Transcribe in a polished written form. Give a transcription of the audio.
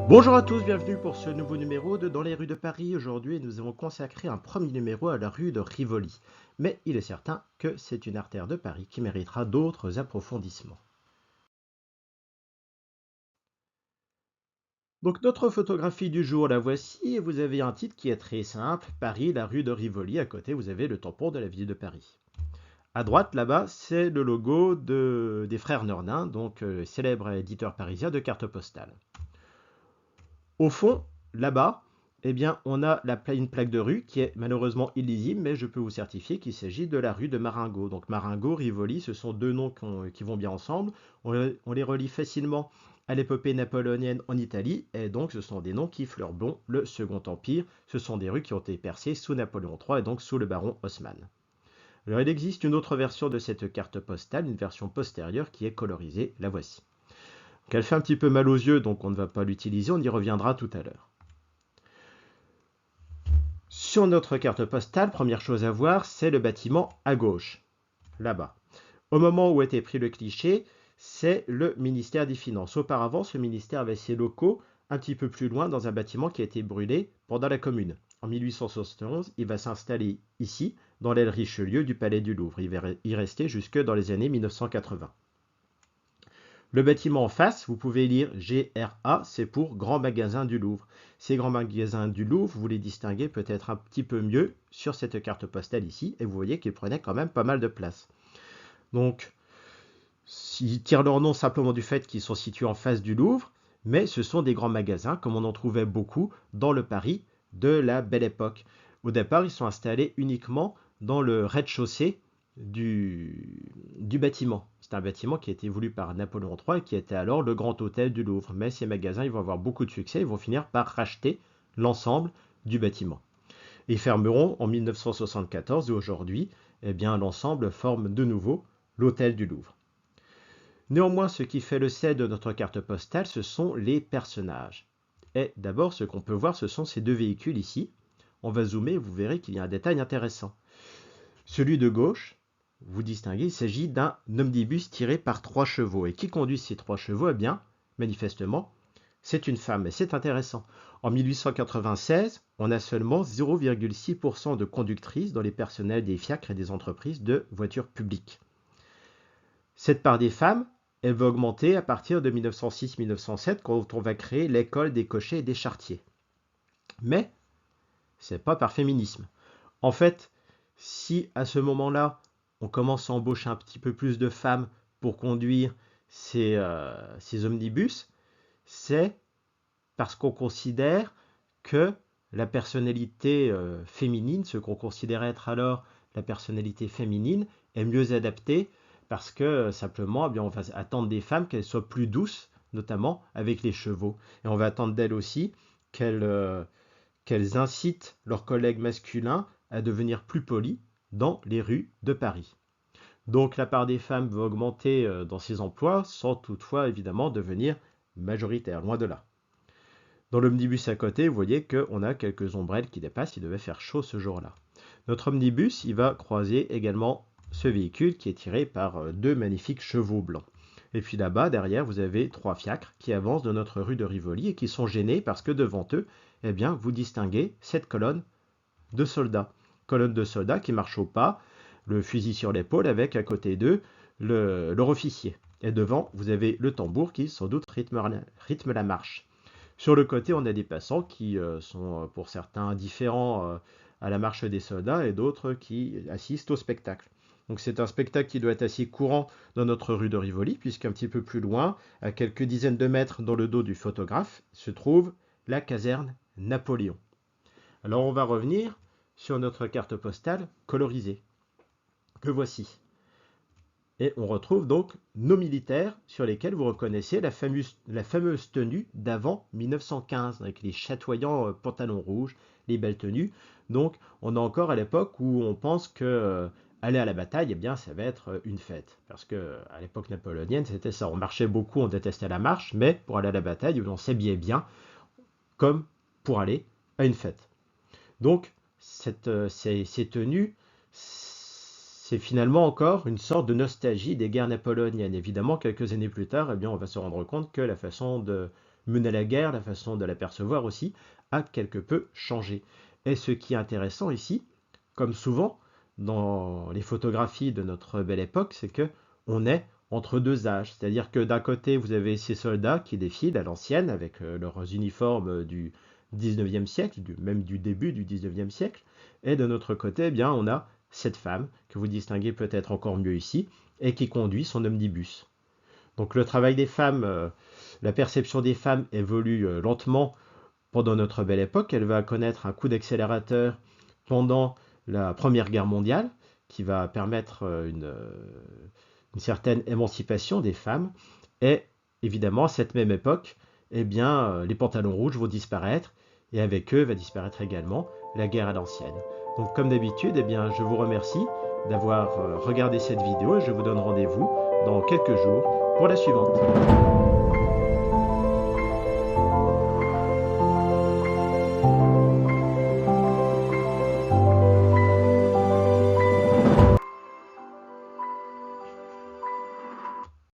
Bonjour à tous, bienvenue pour ce nouveau numéro de Dans les rues de Paris. Aujourd'hui, nous avons consacré un premier numéro à la rue de Rivoli. Mais il est certain que c'est une artère de Paris qui méritera d'autres approfondissements. Donc notre photographie du jour, la voici, et vous avez un titre qui est très simple, Paris, la rue de Rivoli. À côté, vous avez le tampon de la ville de Paris. À droite, là-bas, c'est le logo des frères Nordin, donc célèbre éditeur parisien de cartes postales. Au fond, là-bas, eh bien, on a une plaque de rue qui est malheureusement illisible, mais je peux vous certifier qu'il s'agit de la rue de Marengo. Donc Marengo, Rivoli, ce sont deux noms qui vont bien ensemble. On les relie facilement à l'épopée napoléonienne en Italie, et donc ce sont des noms qui fleurent bon le Second Empire. Ce sont des rues qui ont été percées sous Napoléon III et donc sous le baron Haussmann. Alors il existe une autre version de cette carte postale, une version postérieure qui est colorisée, la voici. Donc, elle fait un petit peu mal aux yeux, donc on ne va pas l'utiliser, on y reviendra tout à l'heure. Sur notre carte postale, première chose à voir, c'est le bâtiment à gauche, là-bas. Au moment où a été pris le cliché, c'est le ministère des Finances. Auparavant, ce ministère avait ses locaux un petit peu plus loin dans un bâtiment qui a été brûlé pendant la Commune. En 1871, il va s'installer ici, dans l'aile Richelieu du Palais du Louvre. Il va y rester jusque dans les années 1980. Le bâtiment en face, vous pouvez lire GRA, c'est pour Grand Magasin du Louvre. Ces grands magasins du Louvre, vous les distinguez peut-être un petit peu mieux sur cette carte postale ici, et vous voyez qu'ils prenaient quand même pas mal de place. Donc, ils tirent leur nom simplement du fait qu'ils sont situés en face du Louvre, mais ce sont des grands magasins, comme on en trouvait beaucoup dans le Paris de la Belle Époque. Au départ, ils sont installés uniquement dans le rez-de-chaussée du bâtiment. C'est un bâtiment qui a été voulu par Napoléon III et qui était alors le Grand Hôtel du Louvre. Mais ces magasins, ils vont avoir beaucoup de succès, ils vont finir par racheter l'ensemble du bâtiment. Ils fermeront en 1974 et aujourd'hui, eh bien, l'ensemble forme de nouveau l'Hôtel du Louvre. Néanmoins, ce qui fait le sel de notre carte postale, ce sont les personnages. Et d'abord, ce qu'on peut voir, ce sont ces deux véhicules ici. On va zoomer et vous verrez qu'il y a un détail intéressant. Celui de gauche, vous distinguez, il s'agit d'un omnibus tiré par 3 chevaux. Et qui conduit ces 3 chevaux? Eh bien, manifestement, c'est une femme. Et c'est intéressant. En 1896, on a seulement 0,6% de conductrices dans les personnels des fiacres et des entreprises de voitures publiques. Cette part des femmes, elle va augmenter à partir de 1906-1907 quand on va créer l'école des cochers et des charretiers. Mais ce n'est pas par féminisme. En fait, si à ce moment-là, on commence à embaucher un petit peu plus de femmes pour conduire ces omnibus, c'est parce qu'on considère que la personnalité féminine, ce qu'on considérait être alors la personnalité féminine, est mieux adaptée parce que simplement, eh bien, on va attendre des femmes qu'elles soient plus douces, notamment avec les chevaux. Et on va attendre d'elles aussi qu'elles incitent leurs collègues masculins à devenir plus polis dans les rues de Paris. Donc la part des femmes va augmenter dans ces emplois sans toutefois évidemment devenir majoritaire, loin de là. Dans l'omnibus à côté, vous voyez qu'on a quelques ombrelles qui dépassent, il devait faire chaud ce jour-là. Notre omnibus, il va croiser également ce véhicule qui est tiré par deux magnifiques chevaux blancs. Et puis là-bas, derrière, vous avez 3 fiacres qui avancent de notre rue de Rivoli et qui sont gênés parce que devant eux, eh bien, vous distinguez cette colonne de soldats. Colonne de soldats qui marchent au pas, le fusil sur l'épaule, avec à côté d'eux leur officier. Et devant, vous avez le tambour qui, sans doute, rythme la marche. Sur le côté, on a des passants qui sont pour certains indifférents à la marche des soldats et d'autres qui assistent au spectacle. Donc c'est un spectacle qui doit être assez courant dans notre rue de Rivoli, puisqu'un petit peu plus loin, à quelques dizaines de mètres dans le dos du photographe, se trouve la caserne Napoléon. Alors on va revenir sur notre carte postale colorisée, que voici. Et on retrouve donc nos militaires sur lesquels vous reconnaissez la fameuse tenue d'avant 1915, avec les chatoyants pantalons rouges, les belles tenues. Donc on est encore à l'époque où on pense que aller à la bataille, eh bien, ça va être une fête. Parce que à l'époque napoléonienne, c'était ça. On marchait beaucoup, on détestait la marche, mais pour aller à la bataille, on s'habillait bien, comme pour aller à une fête. Donc, ces tenues, c'est finalement encore une sorte de nostalgie des guerres napoléoniennes. Évidemment, quelques années plus tard, eh bien, on va se rendre compte que la façon de mener la guerre, la façon de l'apercevoir aussi, a quelque peu changé. Et ce qui est intéressant ici, comme souvent dans les photographies de notre belle époque, c'est que on est entre deux âges. C'est-à-dire que d'un côté, vous avez ces soldats qui défilent à l'ancienne avec leurs uniformes du 19e siècle, même du début du 19e siècle. Et de notre côté, eh bien, on a cette femme, que vous distinguez peut-être encore mieux ici, et qui conduit son omnibus. Donc le travail des femmes, la perception des femmes évolue lentement pendant notre belle époque. Elle va connaître un coup d'accélérateur pendant la Première Guerre mondiale, qui va permettre une certaine émancipation des femmes. Et évidemment, à cette même époque, eh bien, les pantalons rouges vont disparaître, et avec eux va disparaître également la guerre à l'ancienne. Donc comme d'habitude, eh bien, je vous remercie d'avoir regardé cette vidéo et je vous donne rendez-vous dans quelques jours pour la suivante.